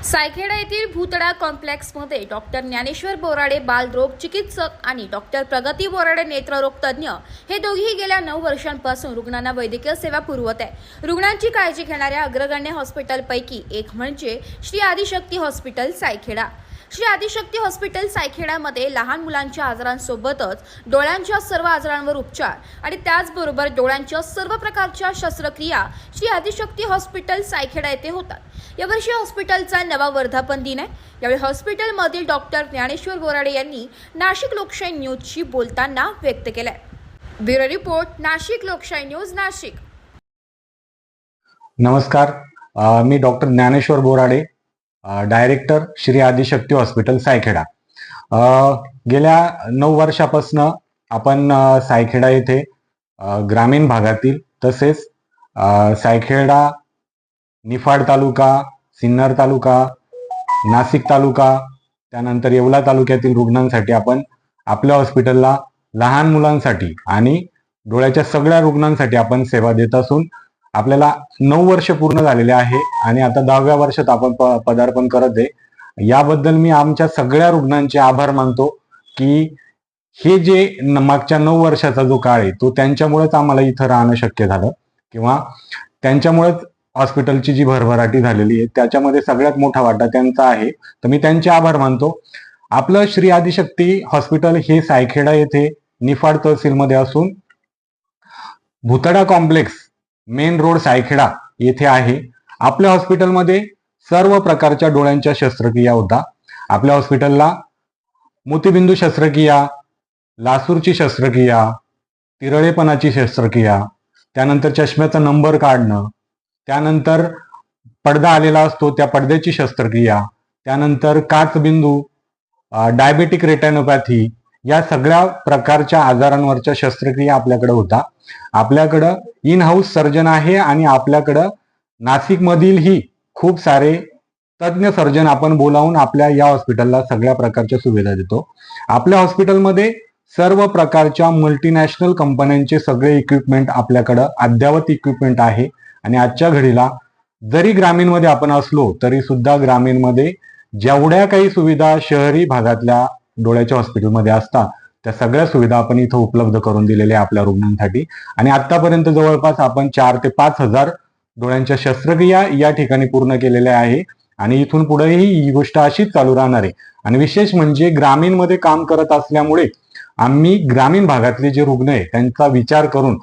सायखेडा येथील भूतडा कॉम्प्लेक्समध्ये डॉक्टर ज्ञानेश्वर बोराडे बालरोग चिकित्सक आणि डॉक्टर प्रगती बोराडे नेत्ररोग तज्ज्ञ हे दोघेही गेल्या 9 वर्षांपासून रुग्णांना वैद्यकीय सेवा पुरवत आहे। रुग्णांची काळजी घेणाऱ्या अग्रगण्य हॉस्पिटलपैकी एक म्हणजे श्री आदिशक्ती हॉस्पिटल सायखेडा। श्री आदिशक्ती हॉस्पिटल सायखेडामध्ये लहान मुलांच्या आजारांसोबतच डोळ्यांच्या सर्व आजारांवर उपचार आणि त्याचबरोबर डोळ्यांच्या सर्व प्रकारच्या शस्त्रक्रिया श्री आदिशक्ती हॉस्पिटल सायखेडा येथे होतात। यावर्षी हॉस्पिटलचा नवा वर्धापन दिन आहे। यावेळी हॉस्पिटलमधील डॉक्टर ज्ञानेश्वर बोराडे यांनी नाशिक लोकशाही न्यूजशी बोलताना व्यक्त केलंय। ब्युरो रिपोर्ट, नाशिक लोकशाही न्यूज, नाशिक। नमस्कार, मी doctor Dnyaneshwar Borade, director Shri Adishakti hospital Saykheda. गेल्या 9 वर्षापासून आपण सायखेडा येथे ग्रामीण भागातील तसेच सायखेडा, निफाड तालुका, सिन्नर तालुका, नाशिक तालुका, त्यानंतर येवला तालुक्यातील रुग्णांसाठी आपण आपल्या हॉस्पिटलला लहान मुलांसाठी आणि डोळ्याच्या सगळ्या रुग्णांसाठी आपण सेवा देत असून आपल्याला 9 वर्ष पूर्ण झालेले आहे आणि आता 10व्या वर्षात आपण पदार्पण करत आहे। याबद्दल मी आमच्या सगळ्या रुग्णांचे आभार मानतो की हे जे मागच्या 9 वर्षाचा जो काळ आहे तो त्यांच्यामुळेच आम्हाला इथं राहणं शक्य झालं किंवा त्यांच्यामुळेच हॉस्पिटलची जी भरभराटी झालेली आहे त्याच्यामध्ये सगळ्यात मोठा वाटा त्यांचा आहे, तर मी त्यांचे आभार मानतो। आपलं श्री आदिशक्ती हॉस्पिटल हे सायखेडा येथे निफाड तहसीलमध्ये असून Bhutada complex main road Saikheda येथे आहे। आपल्या हॉस्पिटलमध्ये सर्व प्रकारच्या डोळ्यांच्या शस्त्रक्रिया होता। आपल्या हॉस्पिटलला मोतीबिंदू शस्त्रक्रिया, लासूरची शस्त्रक्रिया, तिरळेपणाची शस्त्रक्रिया, त्यानंतर चष्म्याचा नंबर काढणं, त्यानंतर पडदा आलेला असतो त्या पडद्याची शस्त्रक्रिया, त्यानंतर काचबिंदू, डायबेटिक रेटिनोपॅथी, या सगळ्या प्रकारच्या आजारांवरच्या शस्त्रक्रिया आपल्याकडे होता। आपल्याकडं इन हाऊस सर्जन आहे आणि आपल्याकडं नाशिक मधीलही खूप सारे तज्ञ सर्जन आपण बोलावून आपल्या या हॉस्पिटलला सगळ्या प्रकारच्या सुविधा देतो। आपल्या हॉस्पिटलमध्ये सर्व प्रकारच्या मल्टीनॅशनल कंपन्यांचे सगळे इक्विपमेंट आपल्याकडं अद्ययावत इक्विपमेंट आहे आणि आजच्या घडीला जरी ग्रामीणमध्ये आपण असलो तरी सुद्धा ग्रामीणमध्ये जेवढ्या काही सुविधा शहरी भागातल्या डोळ्याच्या हॉस्पिटलमध्ये असतात त्या सगळ्या सुविधा आपण इथं उपलब्ध करून दिलेल्या आपल्या रुग्णांसाठी आणि आतापर्यंत जवळपास आपण 4 ते 5 हजार डोळ्यांच्या शस्त्रक्रिया या ठिकाणी पूर्ण केलेल्या आहे आणि इथून पुढेही ही गोष्ट अशीच चालू राहणार आहे। आणि विशेष म्हणजे ग्रामीणमध्ये काम करत असल्यामुळे आम्ही ग्रामीण भागातले जे रुग्ण आहे त्यांचा विचार करून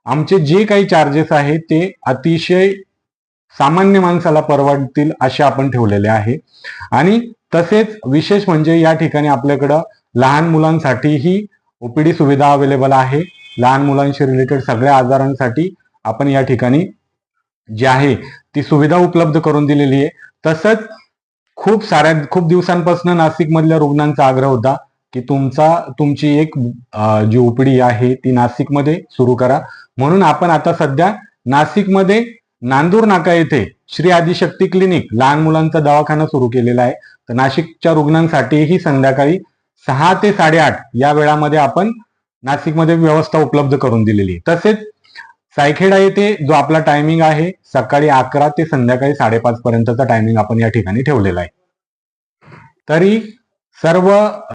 आमचे जे काही चार्जेस आहेत ते अतिशय सामान्य माणसाला परवडतील असे आपण ठेवलेले आहे। आणि तसेच विशेष म्हणजे या ठिकाणी आपल्याकडं लहान मुलांसाठीही ओपीडी सुविधा अवेलेबल आहे। लहान मुलांशी रिलेटेड सगळ्या आजारांसाठी आपण या ठिकाणी जी आहे ती सुविधा उपलब्ध करून दिलेली आहे। तसंच खूप दिवसांपासून नाशिक मधल्या रुग्णांचा आग्रह होता की तुमची एक जी ओपीडी आहे ती नाशिकमध्ये सुरू करा, म्हणून आपण आता सध्या नाशिकमध्ये नांदूर नाका येथे श्री आदिशक्ती क्लिनिक लहान मुलांचा दवाखाना सुरू केलेला आहे। तर नाशिकच्या रुग्णांसाठीही संध्याकाळी 6 ते 8:30 या वेळामध्ये आपण नाशिकमध्ये व्यवस्था उपलब्ध करून दिलेली आहे। तसेच सायखेडा येथे जो आपला टायमिंग आहे सकाळी 11 ते संध्याकाळी 5:30 पर्यंतचा टायमिंग आपण या ठिकाणी ठेवलेला आहे। तरी सर्व